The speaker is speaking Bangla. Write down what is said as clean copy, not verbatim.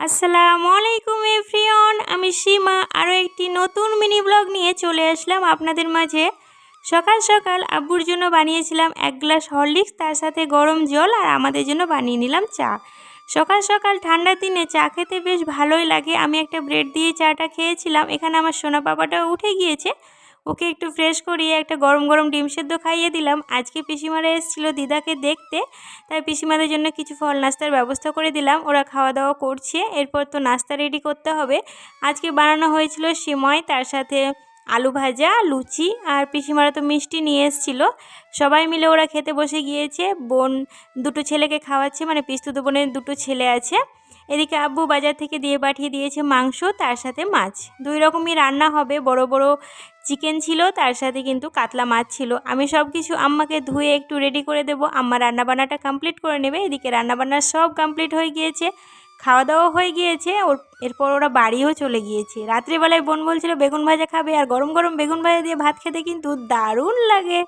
আসসালামু আলাইকুম এভরিওয়ান, আমি সীমা আরও একটি নতুন মিনি ব্লগ নিয়ে চলে আসলাম আপনাদের মাঝে। সকাল সকাল আব্বুর জন্য বানিয়েছিলাম 1 গ্লাস হরলিক্স, তার সাথে গরম জল, আর আমাদের জন্য বানিয়ে নিলাম চা। সকাল সকাল ঠান্ডার দিনে চা খেতে বেশ ভালোই লাগে। আমি একটা ব্রেড দিয়ে চাটা খেয়েছিলাম। এখানে আমার সোনা পাপাটাও উঠে গিয়েছে, ওকে একটু ফ্রেশ করিয়ে একটা গরম গরম ডিম সেদ্ধ খাইয়ে দিলাম। আজকে পিসিমারা এসেছিলো দিদাকে দেখতে, তাই পিসিমাদের জন্য কিছু ফল নাস্তার ব্যবস্থা করে দিলাম। ওরা খাওয়া দাওয়া করছে, এরপর তো নাস্তা রেডি করতে হবে। আজকে বানানো হয়েছিল সিময়, তার সাথে আলু ভাজা, লুচি, আর পিসিমারা তো মিষ্টি নিয়ে এসেছিলো। সবাই মিলে ওরা খেতে বসে গিয়েছে। বোন দুটো ছেলেকে খাওয়াচ্ছে, মানে পিস্তুতো বোনের দুটো ছেলে আছে। এদিকে আব্বু বাজার থেকে দিয়ে পাঠিয়ে দিয়েছে মাংস, তার সাথে মাছ। 2 রকমই রান্না হবে। বড় বড় চিকেন ছিল, তার সাথে কিন্তু কাতলা মাছ ছিল। আমি সব কিছু আম্মাকে ধুয়ে একটু রেডি করে দেব, আম্মা রান্নাবান্নাটা কমপ্লিট করে নেবে। এদিকে রান্নাবান্না সব কমপ্লিট হয়ে গিয়েছে, খাওয়া দাওয়া হয়ে গিয়েছে। এরপর ওরা বাড়িও চলে গিয়েছে। রাত্রিবেলায় বোন বলছিল বেগুন ভাজা খাবে, আর গরম গরম বেগুন ভাজা দিয়ে ভাত খেতে কিন্তু দারুণ লাগে।